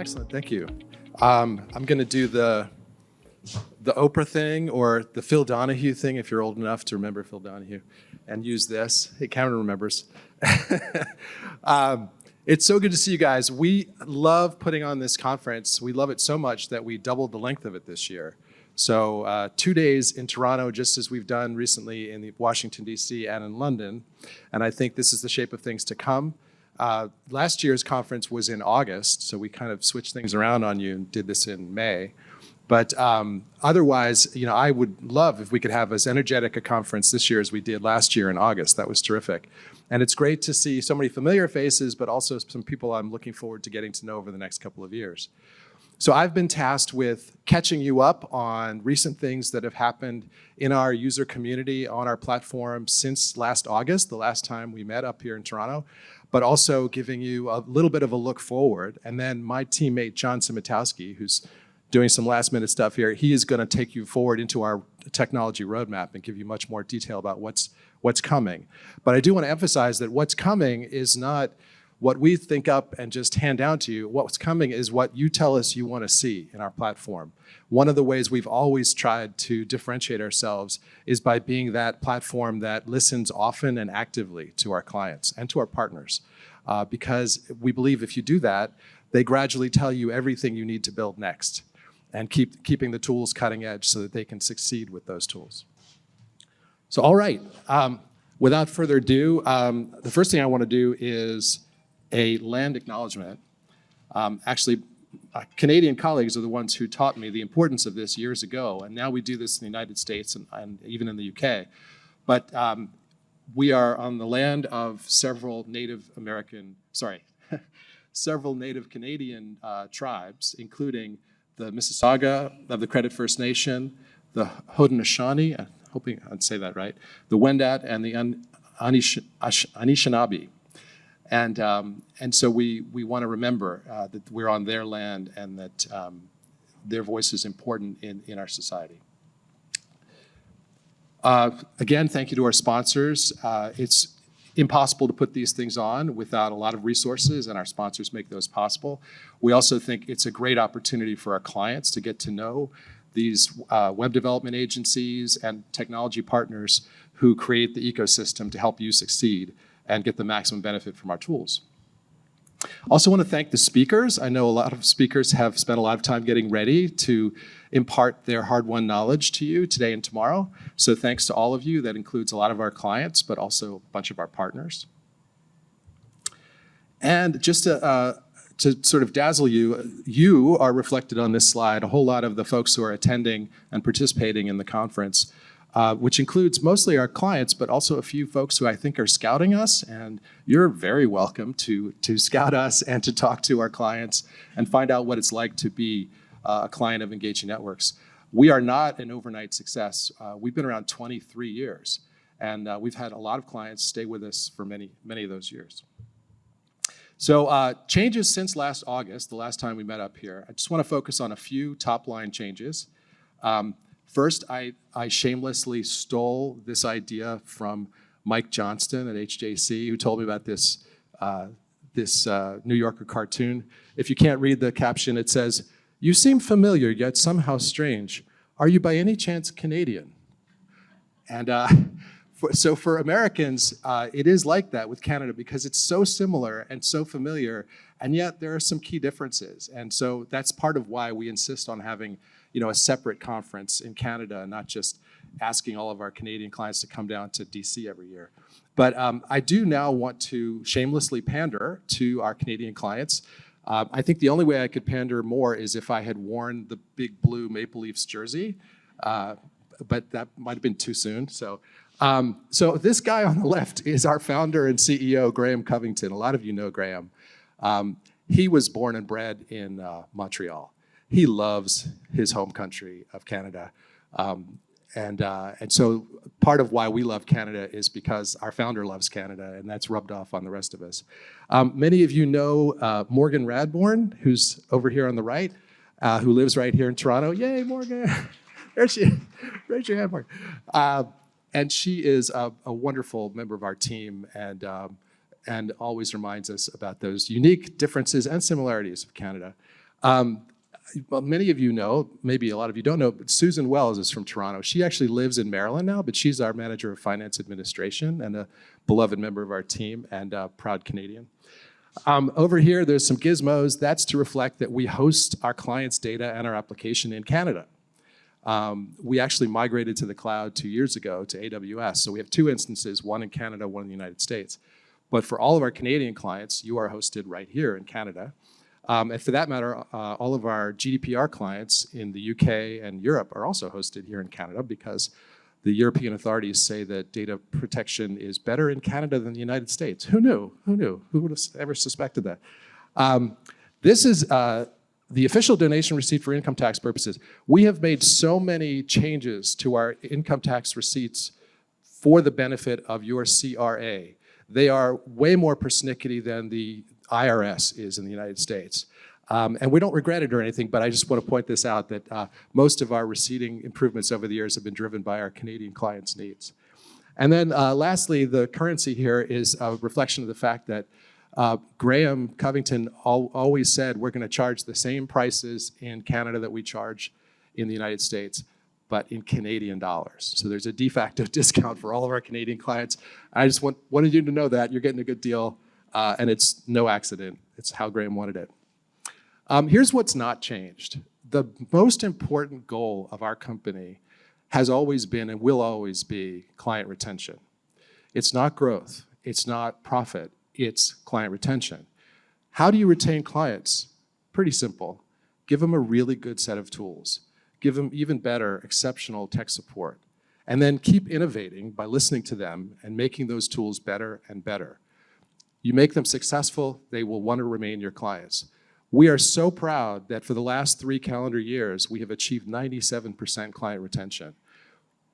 Excellent, thank you. I'm going to do the Oprah thing or the Phil Donahue thing, if you're old enough to remember Phil Donahue, and use this. Hey, Cameron remembers. It's so good to see you guys. We love putting on this conference. We love it so much that we doubled the length of it this year. So 2 days in Toronto, just as we've done recently in Washington, D.C. and in London. And I think this is the shape of things to come. Last year's conference was in August, so we kind of switched things around on you and did this in May. But otherwise, I would love if we could have as energetic a conference this year as we did last year in August. That was terrific. And it's great to see so many familiar faces, but also some people I'm looking forward to getting to know over the next couple of years. So I've been tasked with catching you up on recent things that have happened in our user community on our platform since last August, the last time we met up here in Toronto, but also giving you a little bit of a look forward. And then my teammate, John Simitowski, who's doing some last minute stuff here, he is going to take you forward into our technology roadmap and give you much more detail about what's coming. But I do want to emphasize that what's coming is not what we think up and just hand down to you. What's coming is what you tell us you want to see in our platform. One of the ways we've always tried to differentiate ourselves is by being that platform that listens often and actively to our clients and to our partners. Because we believe if you do that, they gradually tell you everything you need to build next and keeping the tools cutting edge so that they can succeed with those tools. So all right, without further ado, the first thing I want to do is a land acknowledgement. Actually, Canadian colleagues are the ones who taught me the importance of this years ago, and now we do this in the United States and even in the UK. But we are on the land of several Native Canadian tribes, including the Mississauga of the Credit First Nation, the Haudenosaunee, I'm hoping I'd say that right, the Wendat, and the Anishinaabe. And so we want to remember that we're on their land and that their voice is important in our society. Again, thank you to our sponsors. It's impossible to put these things on without a lot of resources, and our sponsors make those possible. We also think it's a great opportunity for our clients to get to know these web development agencies and technology partners who create the ecosystem to help you succeed and get the maximum benefit from our tools. Also want to thank the speakers. I know a lot of speakers have spent a lot of time getting ready to impart their hard-won knowledge to you today and tomorrow. So thanks to all of you. That includes a lot of our clients, but also a bunch of our partners. And just to sort of dazzle you, you are reflected on this slide, a whole lot of the folks who are attending and participating in the conference, which includes mostly our clients, but also a few folks who I think are scouting us, and you're very welcome to scout us and to talk to our clients and find out what it's like to be a client of Engaging Networks. We are not an overnight success. We've been around 23 years, and we've had a lot of clients stay with us for many of those years. So changes since last August, the last time we met up here. I just want to focus on a few top-line changes. First, I shamelessly stole this idea from Mike Johnston at HJC, who told me about this New Yorker cartoon. If you can't read the caption, it says, "You seem familiar, yet somehow strange. Are you by any chance Canadian?" And so for Americans, it is like that with Canada because it's so similar and so familiar, and yet there are some key differences. And so that's part of why we insist on having a separate conference in Canada and not just asking all of our Canadian clients to come down to DC every year. But I do now want to shamelessly pander to our Canadian clients. I think the only way I could pander more is if I had worn the big blue Maple Leafs jersey, but that might have been too soon. So this guy on the left is our founder and CEO, Graham Covington. A lot of you know Graham. He was born and bred in Montreal. He loves his home country of Canada. And so part of why we love Canada is because our founder loves Canada, and that's rubbed off on the rest of us. Many of you know Morgan Radbourne, who's over here on the right, who lives right here in Toronto. Yay, Morgan. There she is. Raise your hand, Morgan. And she is a wonderful member of our team and always reminds us about those unique differences and similarities of Canada. Well, many of you know, maybe a lot of you don't know, but Susan Wells is from Toronto. She actually lives in Maryland now, but she's our manager of finance administration and a beloved member of our team and a proud Canadian. Over here, there's some gizmos. That's to reflect that we host our clients' data and our application in Canada. We actually migrated to the cloud 2 years ago to AWS. So we have 2 instances, one in Canada, one in the United States. But for all of our Canadian clients, you are hosted right here in Canada. And for that matter, all of our GDPR clients in the UK and Europe are also hosted here in Canada because the European authorities say that data protection is better in Canada than the United States. Who knew? Who knew? Who would have ever suspected that? This is the official donation receipt for income tax purposes. We have made so many changes to our income tax receipts for the benefit of your CRA. They are way more persnickety than the IRS is in the United States. And we don't regret it or anything, but I just want to point this out that most of our receipting improvements over the years have been driven by our Canadian clients' needs. And then lastly, the currency here is a reflection of the fact that Graham Covington always said we're going to charge the same prices in Canada that we charge in the United States, but in Canadian dollars. So there's a de facto discount for all of our Canadian clients. I just wanted you to know that. You're getting a good deal. And it's no accident. It's how Graham wanted it. Here's what's not changed. The most important goal of our company has always been and will always be client retention. It's not growth. It's not profit. It's client retention. How do you retain clients? Pretty simple. Give them a really good set of tools. Give them even better, exceptional tech support. And then keep innovating by listening to them and making those tools better and better. You make them successful, they will want to remain your clients. We are so proud that for the last 3 calendar years, we have achieved 97% client retention.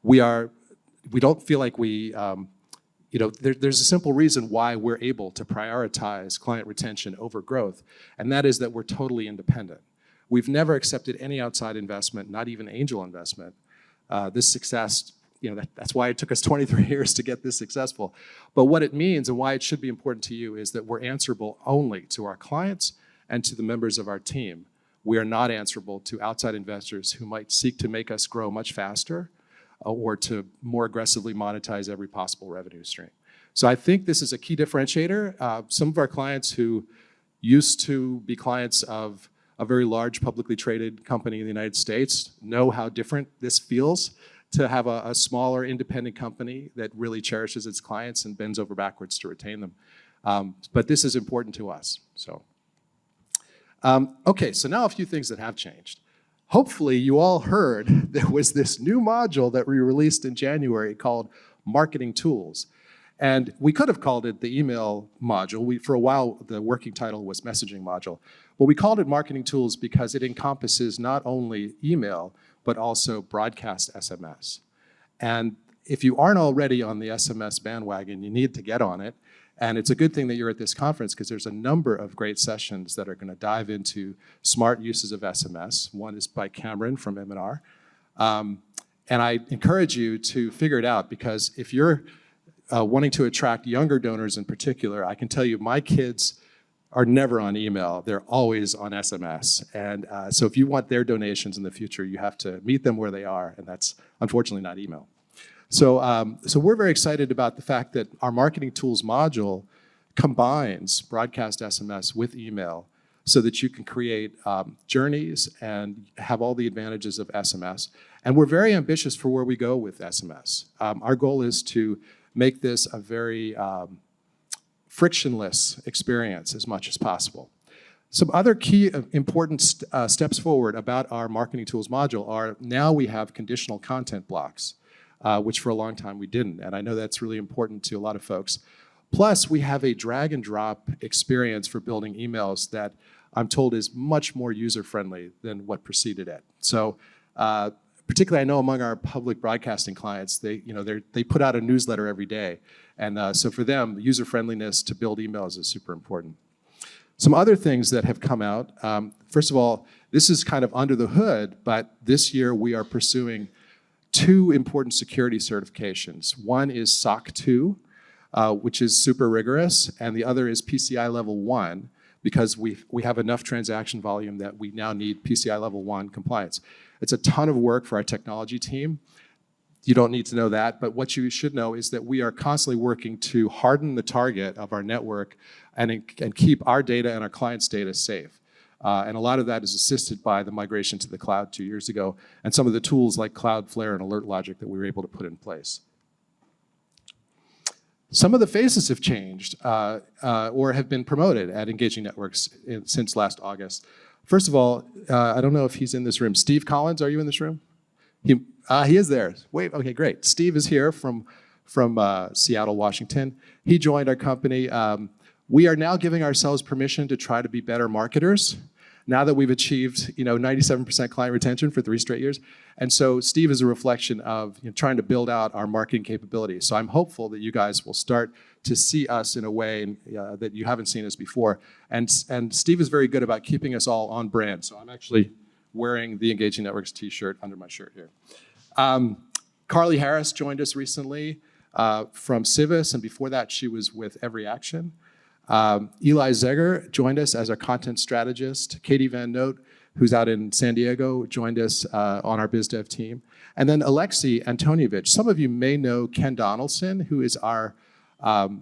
We don't feel like there's a simple reason why we're able to prioritize client retention over growth, and that is that we're totally independent. We've never accepted any outside investment, not even angel investment. This success, that's why it took us 23 years to get this successful. But what it means and why it should be important to you is that we're answerable only to our clients and to the members of our team. We are not answerable to outside investors who might seek to make us grow much faster or to more aggressively monetize every possible revenue stream. So I think this is a key differentiator. Some of our clients who used to be clients of a very large publicly traded company in the United States know how different this feels to have a smaller independent company that really cherishes its clients and bends over backwards to retain them. But this is important to us. Okay, so now a few things that have changed. Hopefully you all heard there was this new module that we released in January called Marketing Tools. And we could have called it the email module. For a while, the working title was messaging module. But we called it Marketing Tools because it encompasses not only email, but also broadcast SMS. And if you aren't already on the SMS bandwagon, you need to get on it. And it's a good thing that you're at this conference because there's a number of great sessions that are going to dive into smart uses of SMS. One is by Cameron from M&R. And I encourage you to figure it out because if you're wanting to attract younger donors in particular, I can tell you my kids are never on email. They're always on SMS. And so if you want their donations in the future, you have to meet them where they are. And that's unfortunately not email. So we're very excited about the fact that our Marketing Tools module combines broadcast SMS with email so that you can create journeys and have all the advantages of SMS. And we're very ambitious for where we go with SMS. Our goal is to make this a very frictionless experience as much as possible. Some other key important steps forward about our Marketing Tools module are now we have conditional content blocks. Which for a long time we didn't. And I know that's really important to a lot of folks. Plus, we have a drag and drop experience for building emails that I'm told is much more user-friendly than what preceded it. So particularly I know among our public broadcasting clients, they put out a newsletter every day. And so for them, user-friendliness to build emails is super important. Some other things that have come out, first of all, this is kind of under the hood, but this year we are pursuing 2 important security certifications. One is SOC 2, which is super rigorous, and the other is PCI Level 1. because we have enough transaction volume that we now need PCI Level 1 compliance. It's a ton of work for our technology team. You don't need to know that, but what you should know is that we are constantly working to harden the target of our network and keep our data and our clients' data safe. And a lot of that is assisted by the migration to the cloud 2 years ago and some of the tools like Cloudflare and Alert Logic that we were able to put in place. Some of the faces have changed or have been promoted at Engaging Networks since last August. First of all, I don't know if he's in this room. Steve Collins, are you in this room? He is there. Wait, okay, great. Steve is here from Seattle, Washington. He joined our company. We are now giving ourselves permission to try to be better marketers now that we've achieved 97% client retention for 3 straight years. And so Steve is a reflection of trying to build out our marketing capabilities. So I'm hopeful that you guys will start to see us in a way that you haven't seen us before. And Steve is very good about keeping us all on brand. So I'm actually wearing the Engaging Networks t-shirt under my shirt here. Carly Harris joined us recently from Civis, and before that she was with Every Action. Eli Zeger joined us as our content strategist. Katie Van Note, who's out in San Diego, joined us on our biz dev team. And then Alexei Antonievich. Some of you may know Ken Donaldson, who is our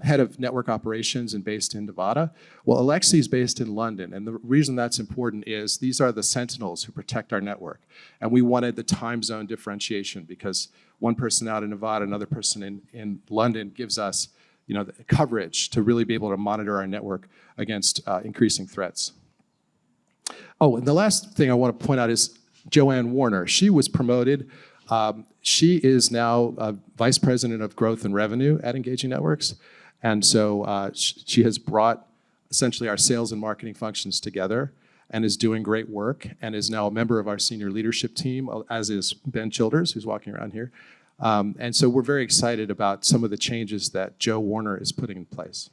head of network operations and based in Nevada. Well, Alexei is based in London, and the reason that's important is these are the sentinels who protect our network. And we wanted the time zone differentiation because one person out in Nevada, another person in London gives us the coverage to really be able to monitor our network against increasing threats. Oh, and the last thing I want to point out is Joanne Warner. She was promoted. She is now Vice President of Growth and Revenue at Engaging Networks. And so she has brought essentially our sales and marketing functions together and is doing great work and is now a member of our senior leadership team, as is Ben Childers, who's walking around here. And so we're very excited about some of the changes that Joe Warner is putting in place.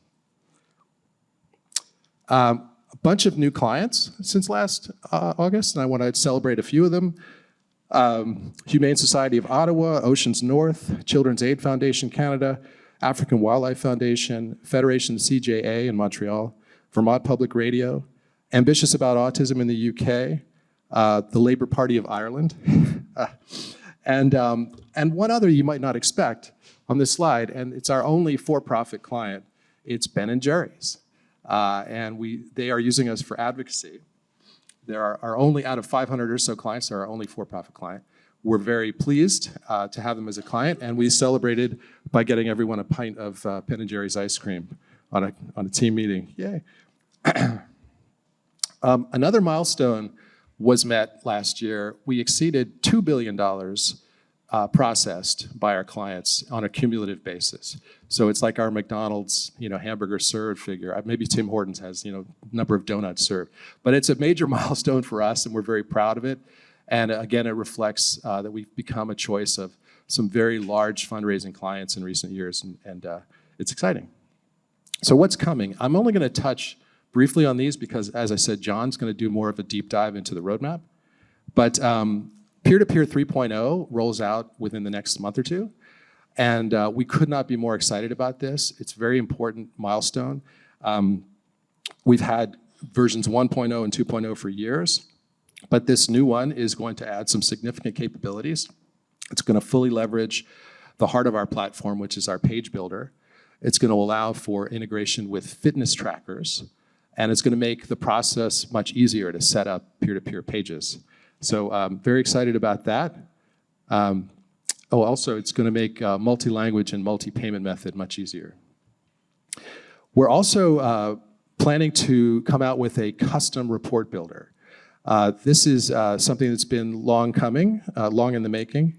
A bunch of new clients since last August, and I want to celebrate a few of them. Humane Society of Ottawa, Oceans North, Children's Aid Foundation Canada, African Wildlife Foundation, Federation CJA in Montreal, Vermont Public Radio, Ambitious About Autism in the UK, the Labour Party of Ireland, and one other you might not expect on this slide, and it's our only for-profit client. It's Ben & Jerry's, and they are using us for advocacy. They're our only, out of 500 or so clients, they're our only for-profit client. We're very pleased to have them as a client, and we celebrated by getting everyone a pint of Ben & Jerry's ice cream on a team meeting. Yay. Another milestone was met last year. We exceeded $2 billion processed by our clients on a cumulative basis. So it's like our McDonald's, hamburger served figure. Maybe Tim Hortons has, number of donuts served. But it's a major milestone for us, and we're very proud of it. And again, it reflects that we've become a choice of some very large fundraising clients in recent years, and it's exciting. So what's coming? I'm only going to touch briefly on these because, as I said, John's going to do more of a deep dive into the roadmap. But Peer-to-Peer 3.0 rolls out within the next month or two. And we could not be more excited about this. It's a very important milestone. We've had versions 1.0 and 2.0 for years, but this new one is going to add some significant capabilities. It's going to fully leverage the heart of our platform, which is our page builder. It's going to allow for integration with fitness trackers, and it's going to make the process much easier to set up peer-to-peer pages. So very excited about that. Also, it's going to make multi-language and multi-payment method much easier. We're also planning to come out with a custom report builder. This is something that's been long coming, long in the making.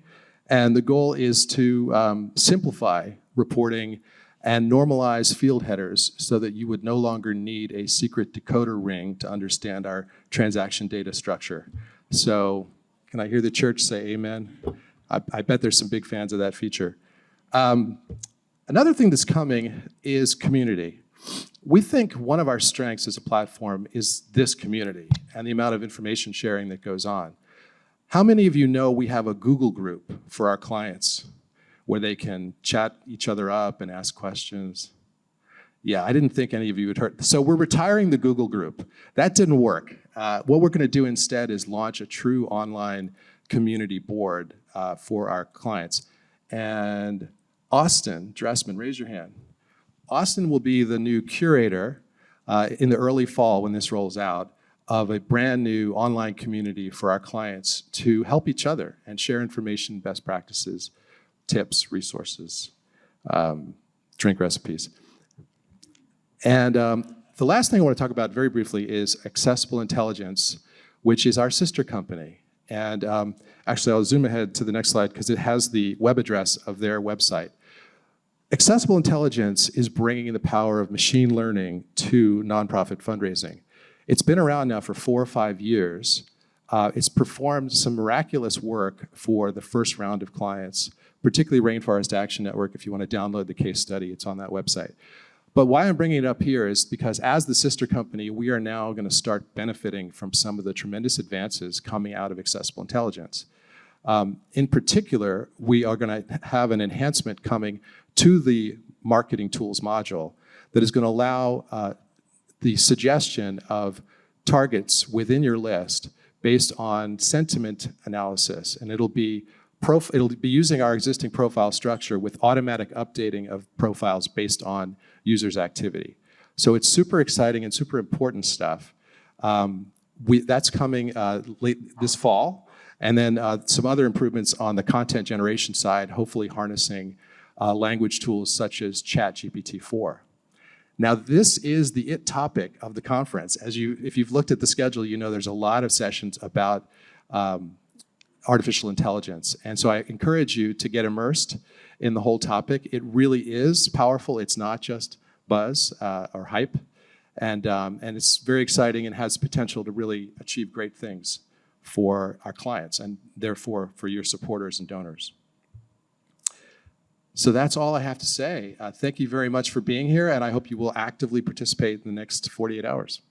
And the goal is to simplify reporting and normalize field headers so that you would no longer need a secret decoder ring to understand our transaction data structure. So can I hear the church say amen? I bet there's some big fans of that feature. Another thing that's coming is community. We think one of our strengths as a platform is this community and the amount of information sharing that goes on. How many of you know we have a Google group for our clients where they can chat each other up and ask questions? Yeah, I didn't think any of you would heard. So we're retiring the Google group. That didn't work. What we're going to do instead is launch a true online community board for our clients. And Austin Dressman, raise your hand. Austin will be the new curator in the early fall when this rolls out of a brand new online community for our clients to help each other and share information, best practices, tips, resources, drink recipes. And the last thing I want to talk about very briefly is Accessible Intelligence, which is our sister company. And actually, I'll zoom ahead to the next slide because it has the web address of their website. Accessible Intelligence is bringing the power of machine learning to nonprofit fundraising. It's been around now for 4 or 5 years. It's performed some miraculous work for the first round of clients, particularly Rainforest Action Network. If you want to download the case study, it's on that website. But why I'm bringing it up here is because as the sister company, we are now going to start benefiting from some of the tremendous advances coming out of Accessible Intelligence. In particular, we are going to have an enhancement coming to the marketing tools module that is going to allow the suggestion of targets within your list based on sentiment analysis, and it'll be using our existing profile structure with automatic updating of profiles based on users' activity. So it's super exciting and super important stuff. That's coming late this fall, and then some other improvements on the content generation side, hopefully harnessing language tools such as ChatGPT-4. Now, this is the it topic of the conference. If you've looked at the schedule, you know there's a lot of sessions about artificial intelligence. And so I encourage you to get immersed in the whole topic. It really is powerful. It's not just buzz or hype. And it's very exciting and has potential to really achieve great things for our clients and therefore for your supporters and donors. So that's all I have to say. Thank you very much for being here, and I hope you will actively participate in the next 48 hours.